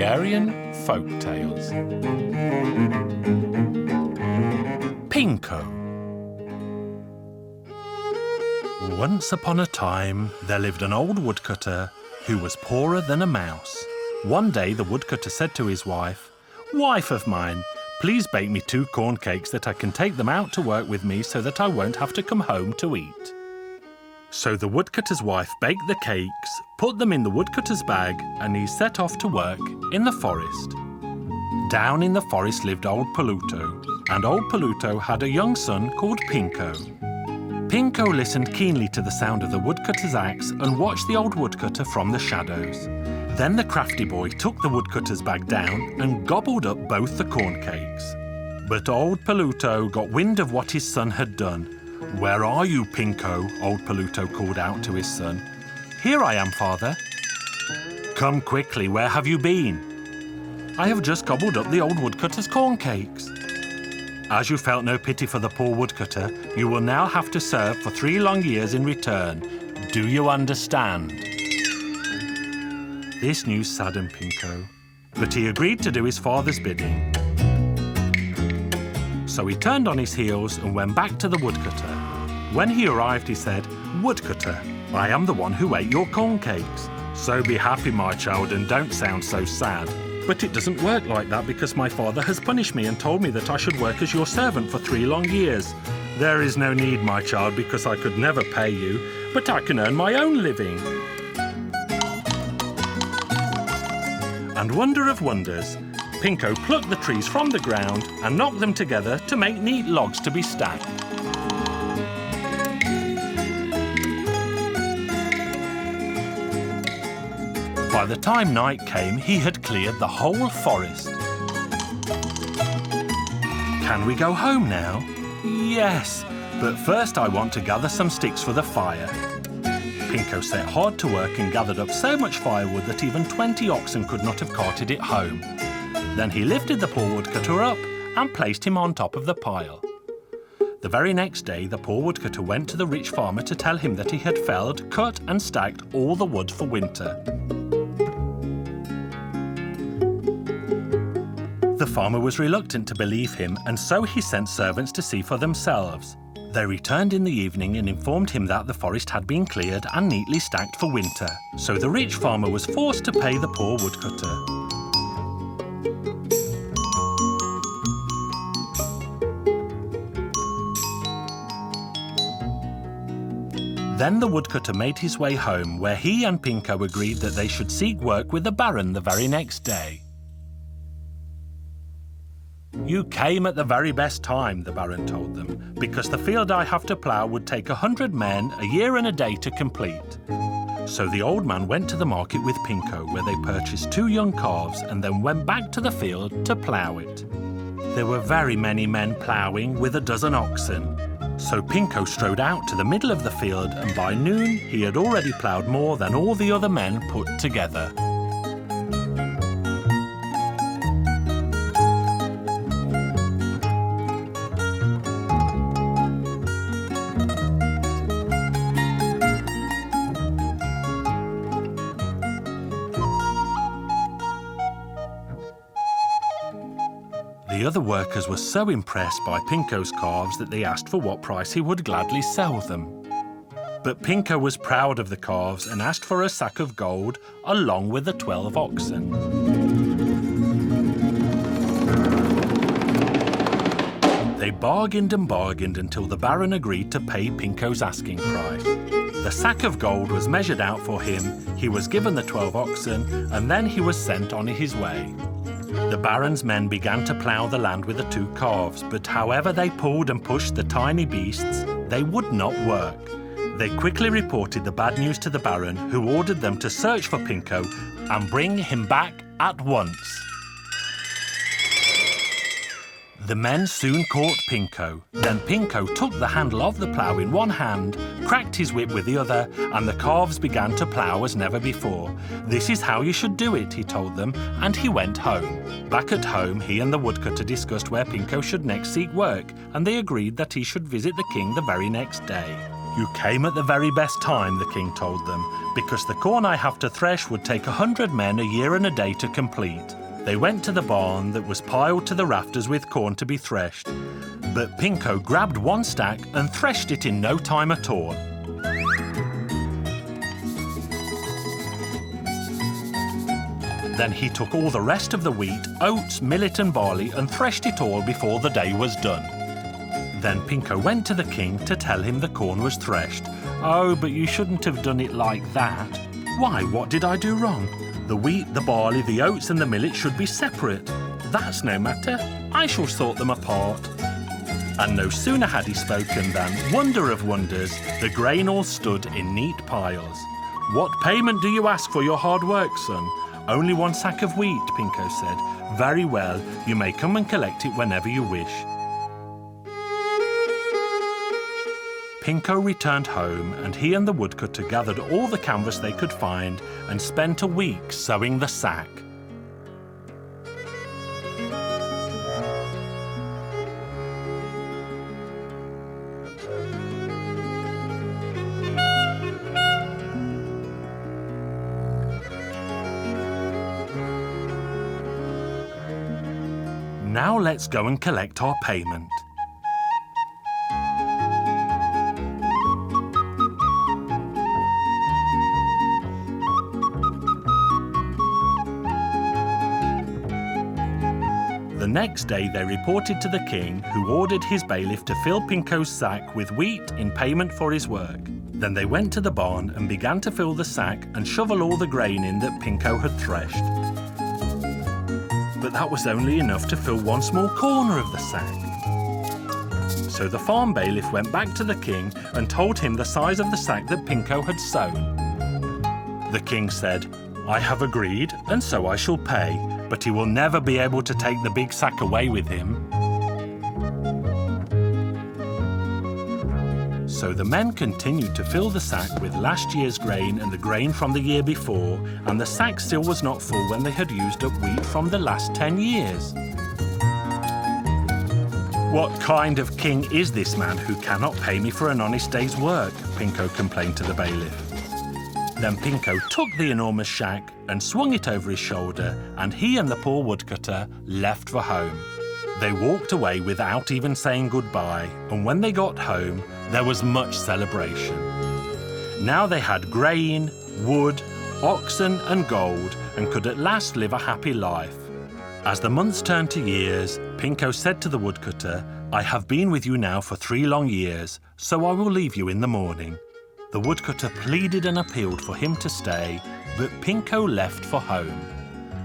Hungarian Folk Tales. Pinko. Once upon a time, there lived an old woodcutter who was poorer than a mouse. One day the woodcutter said to his wife, "Wife of mine, please bake me 2 corn cakes that I can take them out to work with me so that I won't have to come home to eat." So the woodcutter's wife baked the cakes, put them in the woodcutter's bag, and he set off to work in the forest. Down in the forest lived old Paluto, and old Paluto had a young son called Pinko. Pinko listened keenly to the sound of the woodcutter's axe and watched the old woodcutter from the shadows. Then the crafty boy took the woodcutter's bag down and gobbled up both the corn cakes. But old Paluto got wind of what his son had done. "Where are you, Pinko?" old Paluto called out to his son. "Here I am, father." "Come quickly, where have you been?" "I have just gobbled up the old woodcutter's corn cakes." "As you felt no pity for the poor woodcutter, you will now have to serve for 3 long years in return. Do you understand?" This news saddened Pinko, but he agreed to do his father's bidding. So he turned on his heels and went back to the woodcutter. When he arrived, he said, "Woodcutter, I am the one who ate your corn cakes. So be happy, my child, and don't sound so sad. But it doesn't work like that because my father has punished me and told me that I should work as your servant for 3 long years. There is no need, my child, because I could never pay you, but I can earn my own living." And wonder of wonders, Pinko plucked the trees from the ground and knocked them together to make neat logs to be stacked. By the time night came, he had cleared the whole forest. "Can we go home now?" "Yes, but first I want to gather some sticks for the fire." Pinko set hard to work and gathered up so much firewood that even 20 oxen could not have carted it home. Then he lifted the poor woodcutter up and placed him on top of the pile. The very next day, the poor woodcutter went to the rich farmer to tell him that he had felled, cut and stacked all the wood for winter. The farmer was reluctant to believe him, and so he sent servants to see for themselves. They returned in the evening and informed him that the forest had been cleared and neatly stacked for winter. So the rich farmer was forced to pay the poor woodcutter. Then the woodcutter made his way home, where he and Pinko agreed that they should seek work with the Baron the very next day. "You came at the very best time," the Baron told them, "because the field I have to plough would take 100 men, a year and a day to complete." So the old man went to the market with Pinko, where they purchased 2 young calves and then went back to the field to plough it. There were very many men ploughing with a dozen oxen. So Pinko strode out to the middle of the field, and by noon he had already ploughed more than all the other men put together. The other workers were so impressed by Pinko's calves that they asked for what price he would gladly sell them. But Pinko was proud of the calves and asked for a sack of gold along with the 12 oxen. They bargained and bargained until the Baron agreed to pay Pinko's asking price. The sack of gold was measured out for him, he was given the 12 oxen, and then he was sent on his way. The Baron's men began to plough the land with the 2 calves, but however they pulled and pushed the tiny beasts, they would not work. They quickly reported the bad news to the Baron, who ordered them to search for Pinko and bring him back at once. The men soon caught Pinko. Then Pinko took the handle of the plough in one hand, cracked his whip with the other, and the calves began to plough as never before. "This is how you should do it," he told them, and he went home. Back at home, he and the woodcutter discussed where Pinko should next seek work, and they agreed that he should visit the king the very next day. You came at the very best time, the king told them, because the corn I have to thresh would take 100 men a year and a day to complete. They went to the barn that was piled to the rafters with corn to be threshed. But Pinko grabbed one stack and threshed it in no time at all. Then he took all the rest of the wheat, oats, millet and barley and threshed it all before the day was done. Then Pinko went to the king to tell him the corn was threshed. "Oh, but you shouldn't have done it like that." "Why, what did I do wrong? The wheat, the barley, the oats and the millet should be separate." "That's no matter. I shall sort them apart." And no sooner had he spoken than, wonder of wonders, the grain all stood in neat piles. "What payment do you ask for your hard work, son?" "Only 1 sack of wheat," Pinko said. "Very well, you may come and collect it whenever you wish." Pinko returned home, and he and the woodcutter gathered all the canvas they could find and spent a week sewing the sack. Now let's go and collect our payment. The next day they reported to the king, who ordered his bailiff to fill Pinko's sack with wheat in payment for his work. Then they went to the barn and began to fill the sack and shovel all the grain in that Pinko had threshed. But that was only enough to fill one small corner of the sack. So the farm bailiff went back to the king and told him the size of the sack that Pinko had sewn. The king said, "I have agreed, and so I shall pay, but he will never be able to take the big sack away with him." So the men continued to fill the sack with last year's grain and the grain from the year before, and the sack still was not full when they had used up wheat from the last 10 years. "What kind of king is this man who cannot pay me for an honest day's work?" Pinko complained to the bailiff. Then Pinko took the enormous sack and swung it over his shoulder, and he and the poor woodcutter left for home. They walked away without even saying goodbye, and when they got home, there was much celebration. Now they had grain, wood, oxen and gold, and could at last live a happy life. As the months turned to years, Pinko said to the woodcutter, "I have been with you now for 3 long years, so I will leave you in the morning." The woodcutter pleaded and appealed for him to stay, but Pinko left for home.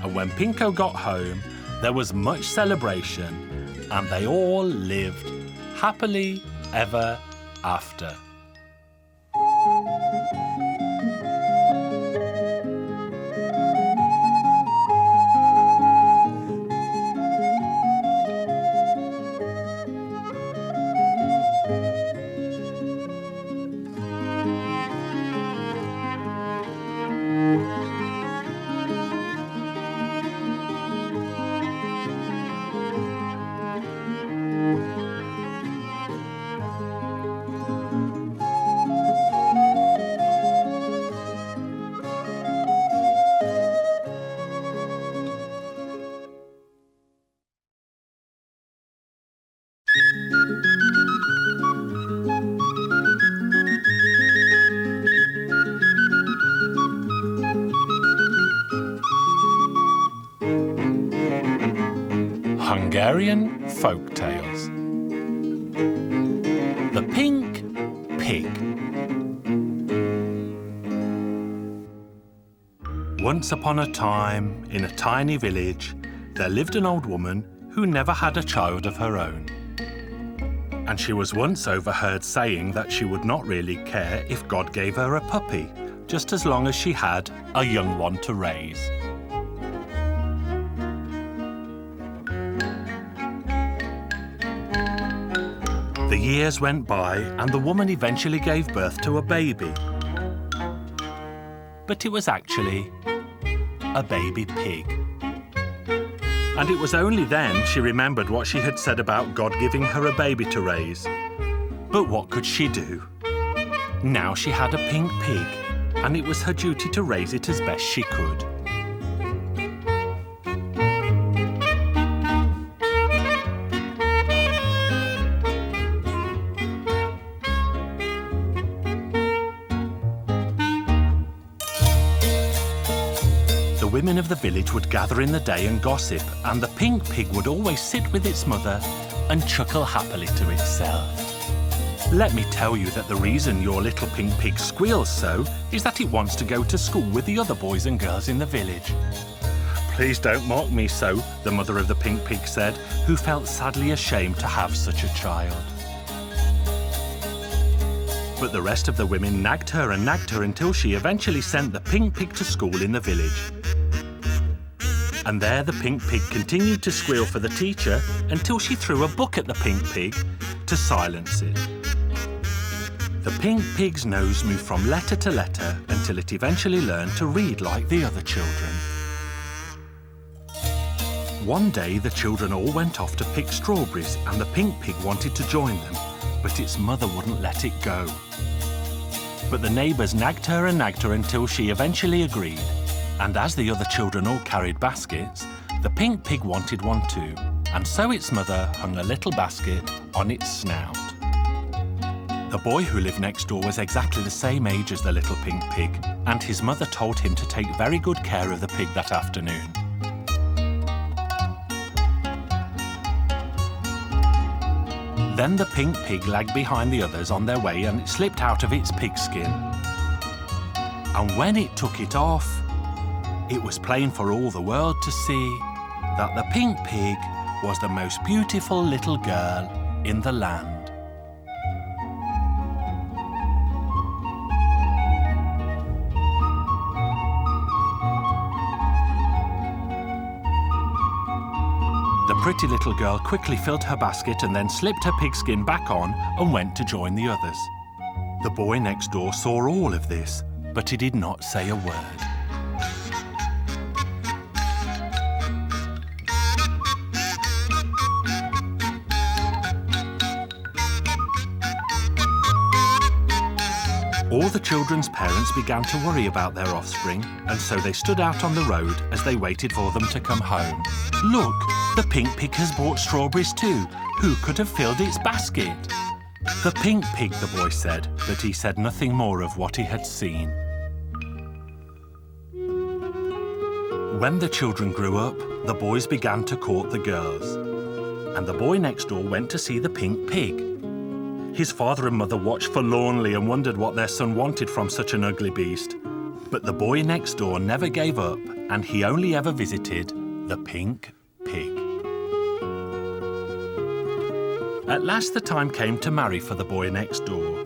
And when Pinko got home, there was much celebration, and they all lived happily ever after. Hungarian Folk Tales. The Pink Pig. Once upon a time, in a tiny village, there lived an old woman who never had a child of her own. And she was once overheard saying that she would not really care if God gave her a puppy, just as long as she had a young one to raise. The years went by, and the woman eventually gave birth to a baby. But it was actually a baby pig. And it was only then she remembered what she had said about God giving her a baby to raise. But what could she do? Now she had a pink pig, and it was her duty to raise it as best she could. The women of the village would gather in the day and gossip, and the pink pig would always sit with its mother and chuckle happily to itself. Let me tell you that the reason your little pink pig squeals so is that it wants to go to school with the other boys and girls in the village. Please don't mock me so, the mother of the pink pig said, who felt sadly ashamed to have such a child. But the rest of the women nagged her until she eventually sent the pink pig to school in the village. And there the pink pig continued to squeal for the teacher until she threw a book at the pink pig to silence it. The pink pig's nose moved from letter to letter until it eventually learned to read like the other children. One day the children all went off to pick strawberries and the pink pig wanted to join them, but its mother wouldn't let it go. But the neighbours nagged her until she eventually agreed. And as the other children all carried baskets, the pink pig wanted one too, and so its mother hung a little basket on its snout. The boy who lived next door was exactly the same age as the little pink pig, and his mother told him to take very good care of the pig that afternoon. Then the pink pig lagged behind the others on their way and it slipped out of its pigskin. And when it took it off, it was plain for all the world to see that the pink pig was the most beautiful little girl in the land. The pretty little girl quickly filled her basket and then slipped her pigskin back on and went to join the others. The boy next door saw all of this, but he did not say a word. All the children's parents began to worry about their offspring, and so they stood out on the road as they waited for them to come home. Look, the pink pig has bought strawberries too. Who could have filled its basket? The pink pig, the boy said, but he said nothing more of what he had seen. When the children grew up, the boys began to court the girls, and the boy next door went to see the pink pig. His father and mother watched forlornly and wondered what their son wanted from such an ugly beast. But the boy next door never gave up, and he only ever visited the pink pig. At last the time came to marry for the boy next door.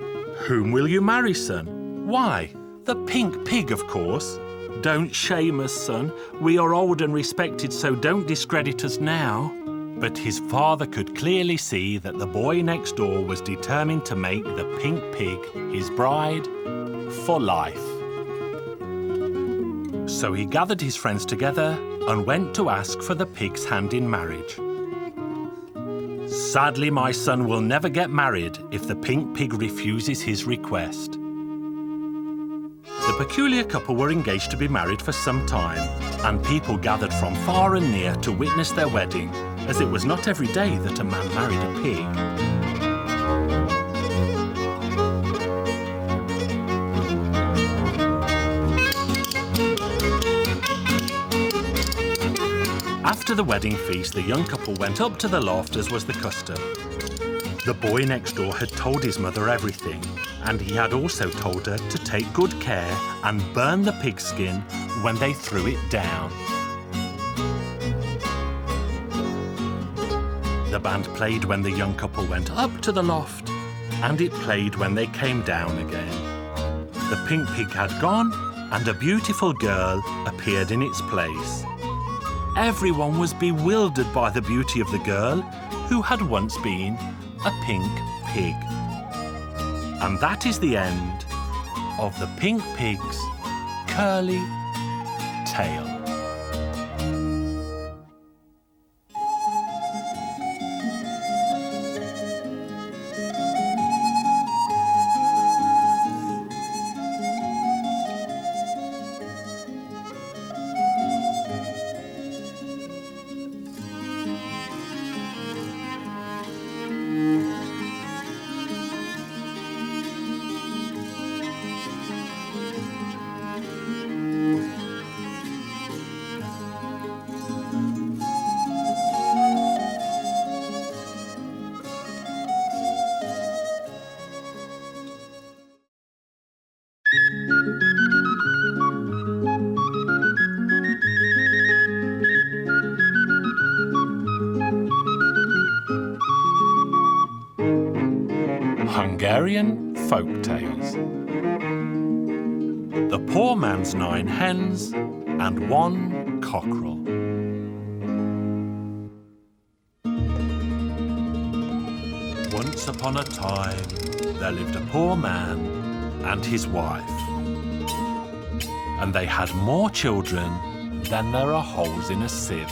Whom will you marry, son? Why, the pink pig, of course. Don't shame us, son. We are old and respected, so don't discredit us now. But his father could clearly see that the boy next door was determined to make the pink pig his bride for life. So he gathered his friends together and went to ask for the pig's hand in marriage. Sadly, my son will never get married if the pink pig refuses his request. The peculiar couple were engaged to be married for some time, and people gathered from far and near to witness their wedding, as it was not every day that a man married a pig. After the wedding feast, the young couple went up to the loft as was the custom. The boy next door had told his mother everything, and he had also told her to take good care and burn the pigskin when they threw it down. The band played when the young couple went up to the loft, and it played when they came down again. The pink pig had gone, and a beautiful girl appeared in its place. Everyone was bewildered by the beauty of the girl, who had once been a pink pig. And that is the end of the pink pig's curly tail. Hungarian Folk Tales. The Poor Man's 9 Hens and 1 Cockerel. Once upon a time, there lived a poor man and his wife. And they had more children than there are holes in a sieve.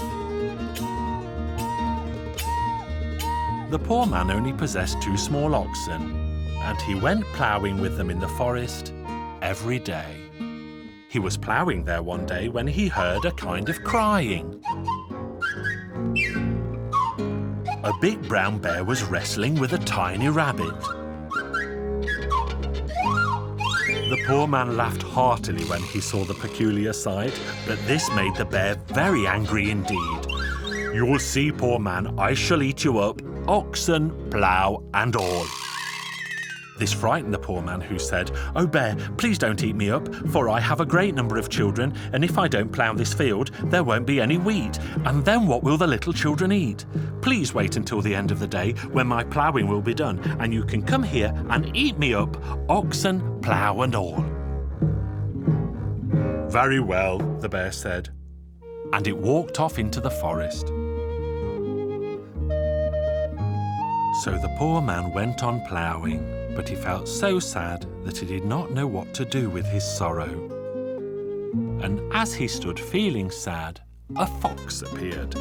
The poor man only possessed 2 small oxen, and he went ploughing with them in the forest every day. He was ploughing there one day when he heard a kind of crying. A big brown bear was wrestling with a tiny rabbit. The poor man laughed heartily when he saw the peculiar sight, but this made the bear very angry indeed. "You'll see, poor man, I shall eat you up, oxen, plough and all." This frightened the poor man, who said, "Oh bear, please don't eat me up, for I have a great number of children, and if I don't plough this field, there won't be any wheat, and then what will the little children eat? Please wait until the end of the day, when my ploughing will be done, and you can come here and eat me up, oxen, plough and all." "Very well," the bear said, and it walked off into the forest. So the poor man went on ploughing, but he felt so sad that he did not know what to do with his sorrow. And as he stood feeling sad, a fox appeared.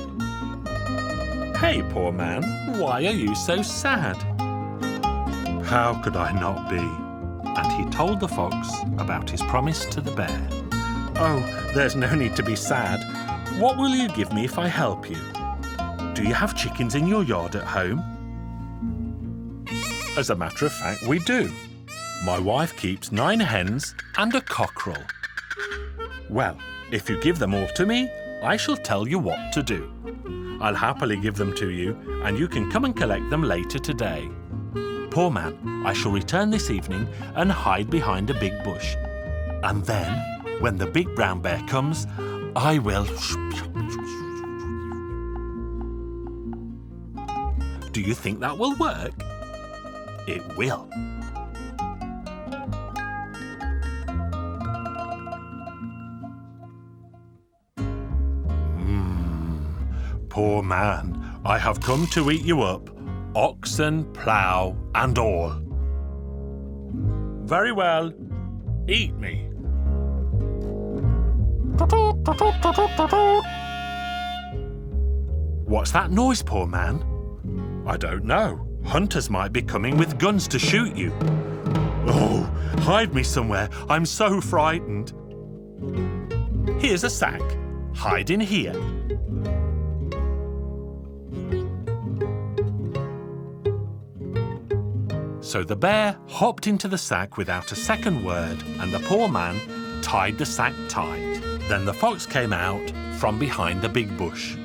"Hey, poor man, why are you so sad?" "How could I not be?" And he told the fox about his promise to the bear. "Oh, there's no need to be sad. What will you give me if I help you? Do you have chickens in your yard at home?" "As a matter of fact, we do. My wife keeps 9 hens and a cockerel." "Well, if you give them all to me, I shall tell you what to do. I'll happily give them to you, and you can come and collect them later today. Poor man, I shall return this evening and hide behind a big bush. And then, when the big brown bear comes, I will..." Do you think that will work? It will. Poor man, I have come to eat you up, oxen, plough and all. Very well, eat me. What's that noise, poor man? I don't know. Hunters might be coming with guns to shoot you. Oh, hide me somewhere. I'm so frightened. Here's a sack. Hide in here. So the bear hopped into the sack without a second word, and the poor man tied the sack tight. Then the fox came out from behind the big bush.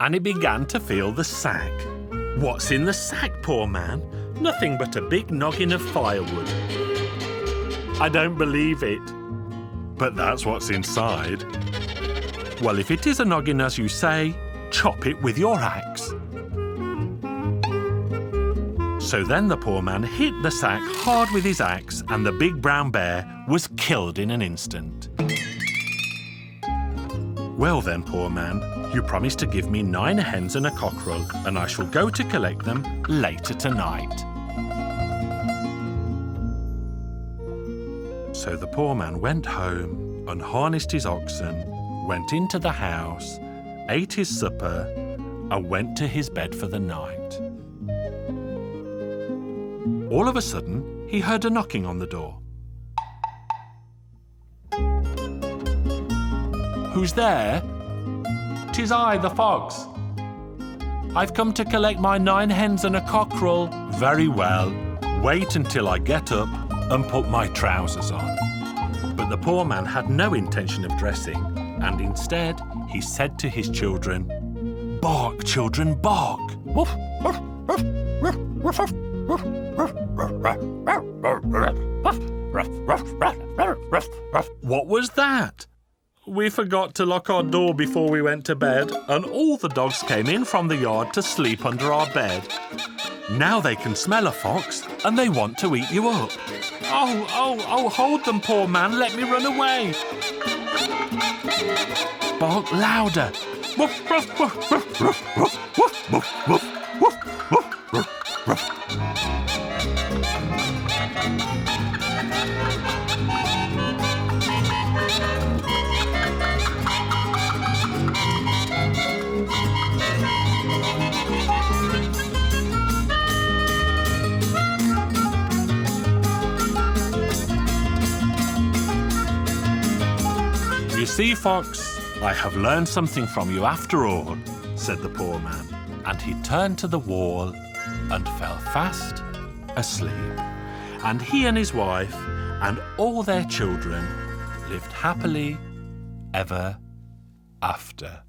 And he began to feel the sack. What's in the sack, poor man? Nothing but a big noggin of firewood. I don't believe it. But that's what's inside. Well, if it is a noggin as you say, chop it with your axe. So then the poor man hit the sack hard with his axe, and the big brown bear was killed in an instant. Well then, poor man, you promised to give me 9 hens and a cockerel, and I shall go to collect them later tonight. So the poor man went home, unharnessed his oxen, went into the house, ate his supper, and went to his bed for the night. All of a sudden, he heard a knocking on the door. Who's there? "'Tis I, the fox. I've come to collect my 9 hens and a cockerel." "Very well. Wait until I get up and put my trousers on." But the poor man had no intention of dressing, and instead he said to his children, Bark, children, bark. What was that? We forgot to lock our door before we went to bed, and all the dogs came in from the yard to sleep under our bed. Now they can smell a fox, and they want to eat you up. Oh, hold them, poor man, let me run away. Bark louder. You see, Fox, I have learned something from you after all, said the poor man, and he turned to the wall and fell fast asleep. And he and his wife and all their children lived happily ever after.